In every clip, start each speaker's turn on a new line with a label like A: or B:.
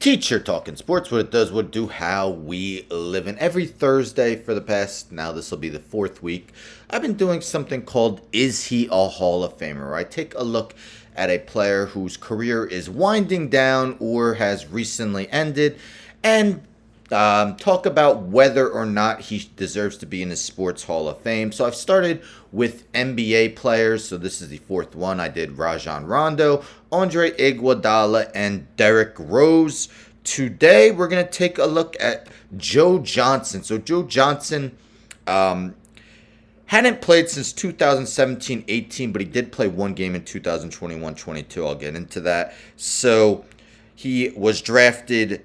A: Teacher Talking Sports, what it does, what it do, how we live. And every Thursday for the past, now this will be the fourth week, I've been doing something called Is He a Hall of Famer? Where I take a look at a player whose career is winding down or has recently ended and talk about whether or not he deserves to be in the Sports Hall of Fame. So I've started with NBA players. So this is the fourth one. I did Rajon Rondo, Andre Iguodala, and Derrick Rose. Today we're going to take a look at Joe Johnson. So Joe Johnson hadn't played since 2017-18, but he did play one game in 2021-22. I'll get into that. So he was drafted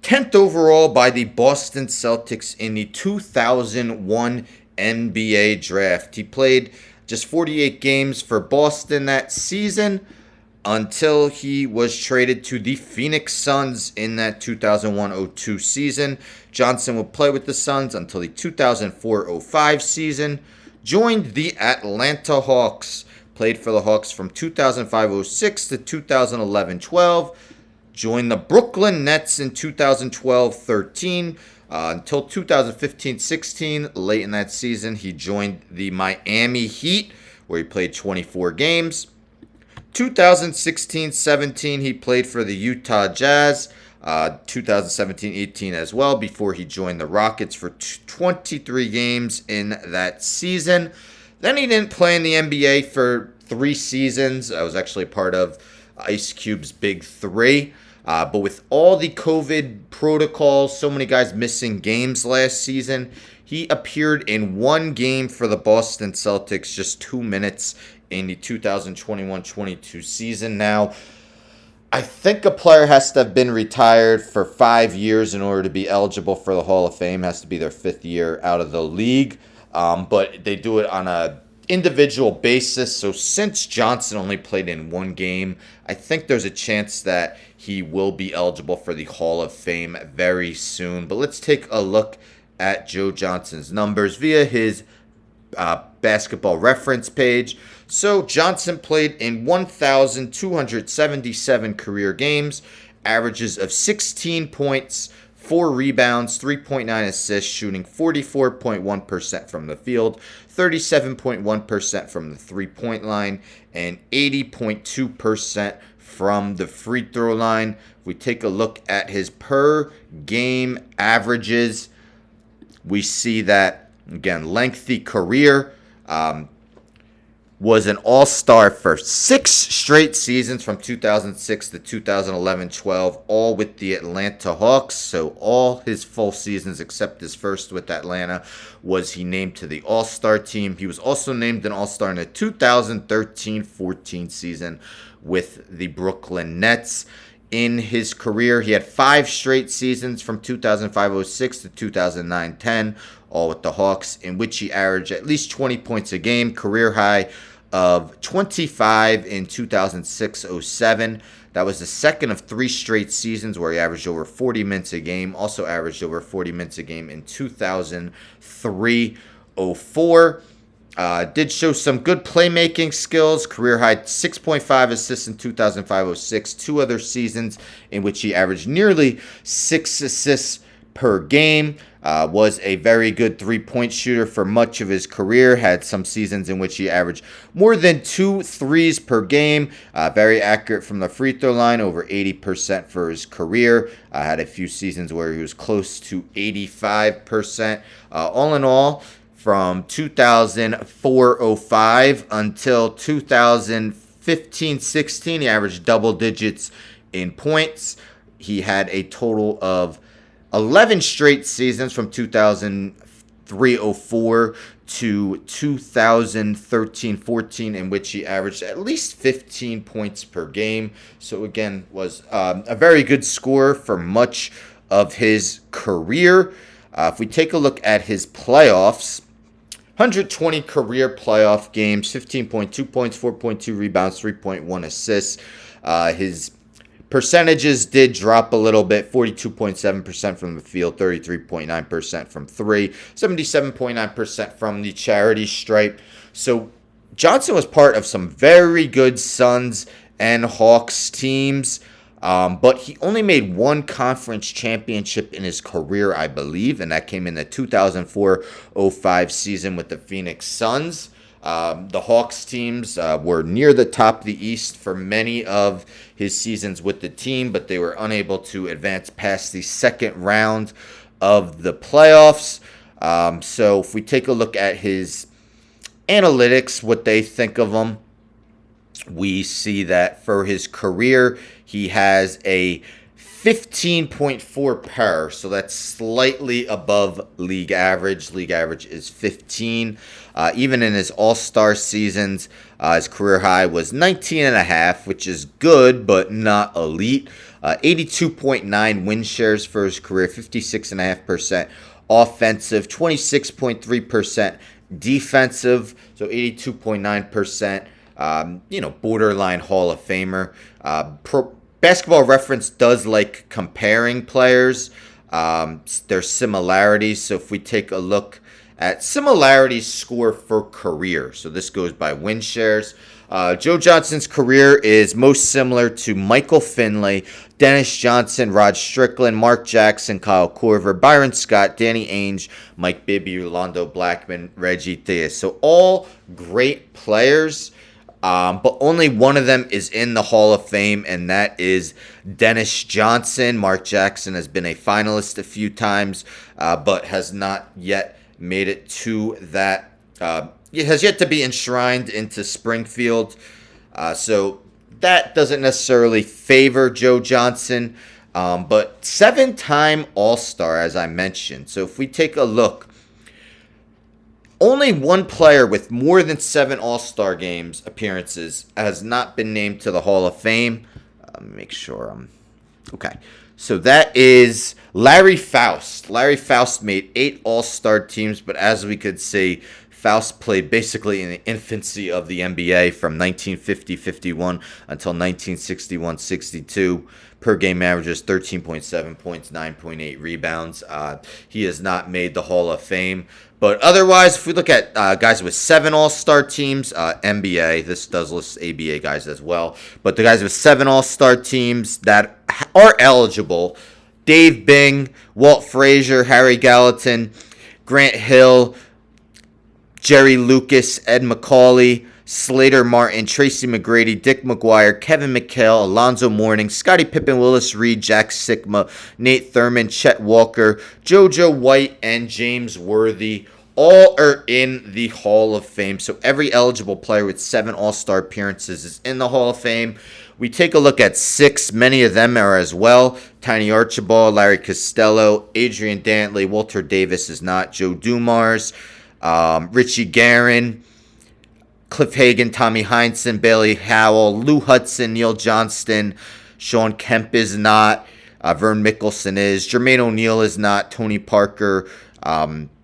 A: 10th overall by the Boston Celtics in the 2001 NBA draft. He played just 48 games for Boston that season until he was traded to the Phoenix Suns in that 2001-02 season. Johnson would play with the Suns until the 2004-05 season, joined the Atlanta Hawks, played for the Hawks from 2005-06 to 2011-12, joined the Brooklyn Nets in 2012-13 until 2015-16. Late in that season, he joined the Miami Heat, where he played 24 games. 2016-17, he played for the Utah Jazz. 2017-18 as well, before he joined the Rockets for 23 games in that season. Then he didn't play in the NBA for 3 seasons. I was actually a part of Ice Cube's Big Three. But with all the COVID protocols, so many guys missing games last season, he appeared in one game for the Boston Celtics, just 2 minutes in the 2021-22 season. Now, I think a player has to have been retired for 5 years in order to be eligible for the Hall of Fame. It has to be their 5th year out of the league. But they do it on a individual basis. So since Johnson only played in one game, I think there's a chance that he will be eligible for the Hall of Fame very soon. But let's take a look at Joe Johnson's numbers via his basketball reference page. So Johnson played in 1,277 career games, averages of 16 points, 4 rebounds, 3.9 assists, shooting 44.1% from the field, 37.1% from the three-point line, and 80.2% from the free throw line. If we take a look at his per game averages, we see that, again, lengthy career. Was an all-star for 6 straight seasons from 2006 to 2011-12, all with the Atlanta Hawks. So all his full seasons except his first with Atlanta was he named to the All-Star team. He was also named an All-Star in the 2013-14 season with the Brooklyn Nets. In his career, he had 5 straight seasons from 2005-06 to 2009-10, all with the Hawks, in which he averaged at least 20 points a game, career high of 25 in 2006-07. That was the second of 3 straight seasons where he averaged over 40 minutes a game, also averaged over 40 minutes a game in 2003-04. Did show some good playmaking skills. Career high 6.5 assists in 2005-06. 2 other seasons in which he averaged nearly 6 assists per game. Was a very good three-point shooter for much of his career. Had some seasons in which he averaged more than 2 threes per game. Very accurate from the free throw line, over 80% for his career. Had a few seasons where he was close to 85%. All in all, from 2004-05 until 2015-16, he averaged double digits in points. He had a total of 11 straight seasons from 2003-04 to 2013-14 in which he averaged at least 15 points per game. So again, was a very good scorer for much of his career. If we take a look at his playoffs, 120 career playoff games, 15.2 points, 4.2 rebounds, 3.1 assists. His percentages did drop a little bit, 42.7% from the field, 33.9% from 3, 77.9% from the charity stripe. So Johnson was part of some very good Suns and Hawks teams. But he only made one conference championship in his career, I believe, and that came in the 2004-05 season with the Phoenix Suns. The Hawks teams were near the top of the East for many of his seasons with the team, but they were unable to advance past the second round of the playoffs. So if we take a look at his analytics, what they think of him, we see that for his career, he has a 15.4 PER, so that's slightly above league average. League average is 15. Even in his all-star seasons, his career high was 19.5, which is good, but not elite. 82.9 win shares for his career, 56.5% offensive, 26.3% defensive, so 82.9%. Borderline Hall of Famer. Basketball Reference does like comparing players, their similarities. So if we take a look at similarities score for career, so this goes by win shares. Joe Johnson's career is most similar to Michael Finley, Dennis Johnson, Rod Strickland, Mark Jackson, Kyle Korver, Byron Scott, Danny Ainge, Mike Bibby, Rolando Blackman, Reggie Theus. So all great players. But only one of them is in the Hall of Fame, and that is Dennis Johnson. Mark Jackson has been a finalist a few times, but has not yet made it to that. It has yet to be enshrined into Springfield. So that doesn't necessarily favor Joe Johnson. But 7-time All-Star, as I mentioned. So if we take a look, only one player with more than 7 All-Star games appearances has not been named to the Hall of Fame. Make sure I'm okay. So that is Larry Faust. Larry Faust made 8 All-Star teams, but as we could see, Faust played basically in the infancy of the NBA from 1950-51 until 1961-62. Per game averages 13.7 points, 9.8 rebounds. He has not made the Hall of Fame. But otherwise, if we look at guys with 7 All-Star teams, NBA, this does list ABA guys as well. But the guys with 7 All-Star teams that are eligible, Dave Bing, Walt Frazier, Harry Gallatin, Grant Hill, Jerry Lucas, Ed Macaulay, Slater Martin, Tracy McGrady, Dick McGuire, Kevin McHale, Alonzo Mourning, Scottie Pippen, Willis Reed, Jack Sikma, Nate Thurman, Chet Walker, JoJo White, and James Worthy all are in the Hall of Fame. So every eligible player with 7 All-Star appearances is in the Hall of Fame. We take a look at 6. Many of them are as well. Tiny Archibald, Larry Costello, Adrian Dantley, Walter Davis is not, Joe Dumars, Richie Guerin, Cliff Hagan, Tommy Heinsohn, Bailey Howell, Lou Hudson, Neil Johnston, Sean Kemp is not, Vern Mickelson is, Jermaine O'Neal is not, Tony Parker,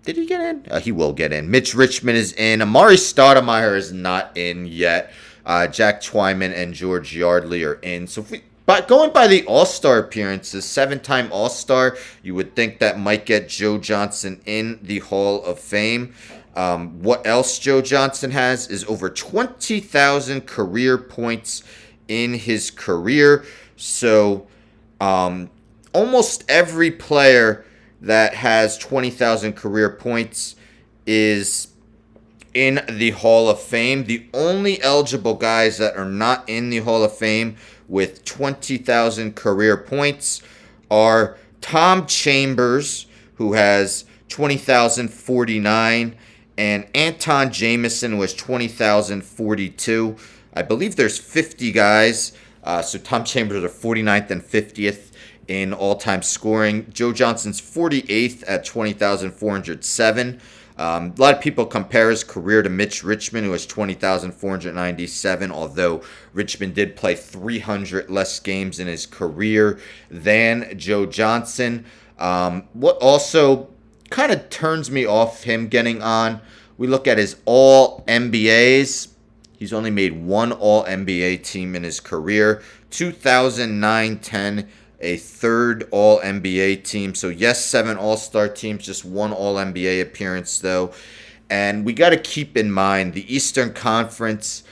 A: did he get in? He will get in. Mitch Richmond is in. Amari Stoudemire is not in yet. Jack Twyman and George Yardley are in. So going by the All-Star appearances, 7-time All-Star, you would think that might get Joe Johnson in the Hall of Fame. What else Joe Johnson has is over 20,000 career points in his career. So almost every player that has 20,000 career points is in the Hall of Fame. The only eligible guys that are not in the Hall of Fame with 20,000 career points are Tom Chambers, who has 20,049, and Anton Jameson was 20,042. I believe there's 50 guys, so Tom Chambers are 49th and 50th in all-time scoring. Joe Johnson's 48th at 20,407. A lot of people compare his career to Mitch Richmond, who has 20,497, although Richmond did play 300 less games in his career than Joe Johnson. What also kind of turns me off him getting on, we look at his All-NBAs. He's only made one All-NBA team in his career. 2009-10, a third All-NBA team. So yes, 7 All-Star teams, just one All-NBA appearance though. And we got to keep in mind the Eastern Conference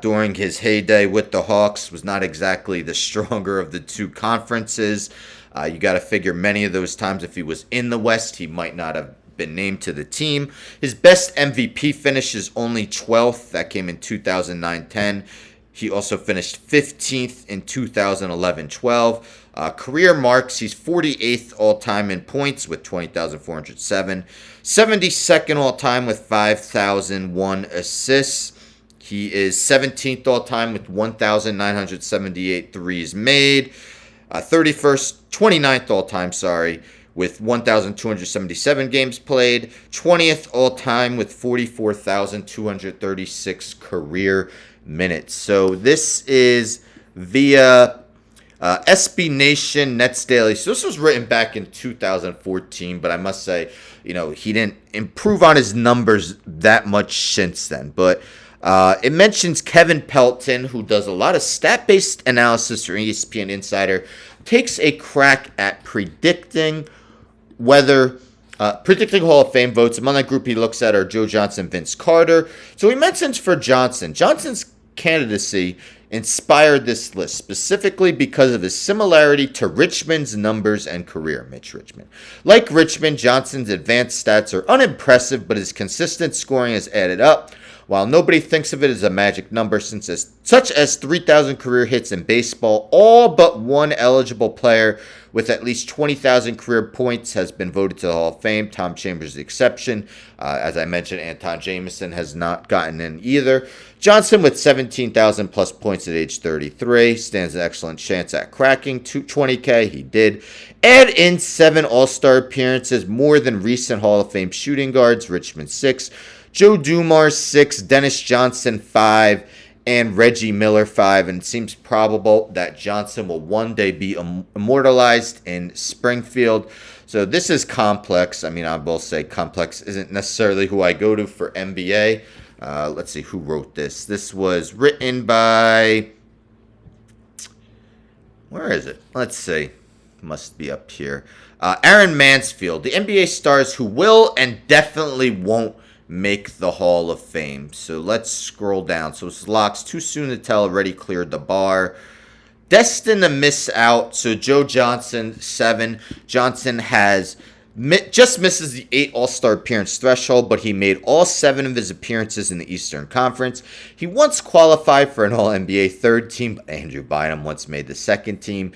A: during his heyday with the Hawks, was not exactly the stronger of the two conferences. You got to figure many of those times if he was in the West, he might not have been named to the team. His best MVP finish is only 12th. That came in 2009-10. He also finished 15th in 2011-12. Career marks, he's 48th all-time in points with 20,407. 72nd all-time with 5,001 assists. He is 17th all-time with 1,978 threes made. 29th all-time, with 1,277 games played. 20th all-time with 44,236 career minutes. So this is via SB Nation Nets Daily. So this was written back in 2014, but I must say, he didn't improve on his numbers that much since then. But it mentions Kevin Pelton, who does a lot of stat-based analysis for ESPN Insider, takes a crack at predicting Hall of Fame votes. Among that group he looks at are Joe Johnson, Vince Carter. So he mentions for Johnson's candidacy inspired this list specifically because of his similarity to Richmond's numbers and career. Mitch Richmond. Like Richmond, Johnson's advanced stats are unimpressive, but his consistent scoring has added up. While nobody thinks of it as a magic number, such as 3,000 career hits in baseball, all but one eligible player with at least 20,000 career points has been voted to the Hall of Fame. Tom Chambers is the exception. As I mentioned, Anton Jameson has not gotten in either. Johnson, with 17,000 plus points at age 33, stands an excellent chance at cracking 20K. He did. Add in 7 All-Star appearances, more than recent Hall of Fame shooting guards, Richmond 6, Joe Dumars 6, Dennis Johnson 5, and Reggie Miller 5. And it seems probable that Johnson will one day be immortalized in Springfield. So this is complex. I will say complex isn't necessarily who I go to for NBA. Let's see who wrote this. This was written by... Where is it? Let's see. Must be up here. Aaron Mansfield. The NBA stars who will and definitely won't make the Hall of Fame. So let's scroll down. So it's locks. Too soon to tell. Already cleared the bar. Destined to miss out. So Joe Johnson, 7. Johnson just misses the 8 All-Star appearance threshold, but he made all 7 of his appearances in the Eastern Conference. He once qualified for an All-NBA third team, but Andrew Bynum once made the second team.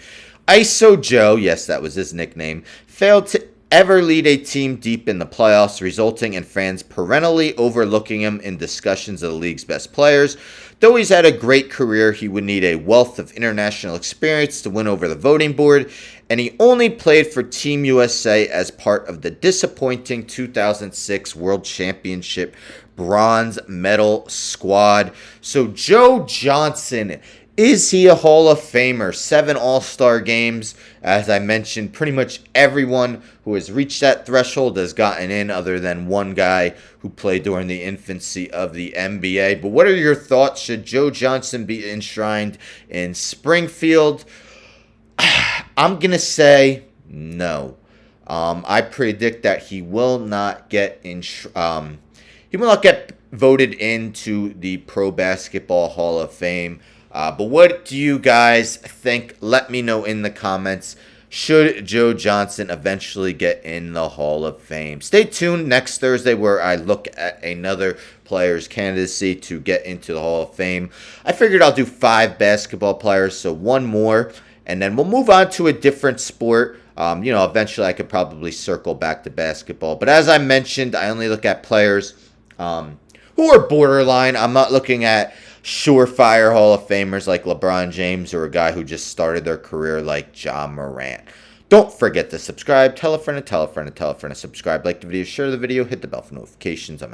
A: ISO Joe, yes, that was his nickname, failed to ever lead a team deep in the playoffs, resulting in fans perennially overlooking him in discussions of the league's best players. Though he's had a great career, he would need a wealth of international experience to win over the voting board, and he only played for Team USA as part of the disappointing 2006 World Championship bronze medal squad. So Joe Johnson, is he a Hall of Famer? 7 All-Star games. As I mentioned, pretty much everyone who has reached that threshold has gotten in, other than one guy who played during the infancy of the NBA. But what are your thoughts? Should Joe Johnson be enshrined in Springfield? I'm going to say no. I predict that he will not get voted into the Pro Basketball Hall of Fame. But what do you guys think? Let me know in the comments. Should Joe Johnson eventually get in the Hall of Fame? Stay tuned next Thursday where I look at another player's candidacy to get into the Hall of Fame. I figured I'll do 5 basketball players, so 1 more, and then we'll move on to a different sport. Eventually I could probably circle back to basketball. But as I mentioned, I only look at players who are borderline. I'm not looking at surefire Hall of Famers like LeBron James or a guy who just started their career like Ja Morant. Don't forget to subscribe. Tell a friend to tell a friend to tell a friend to subscribe. Like the video, share the video, hit the bell for notifications. I'm out.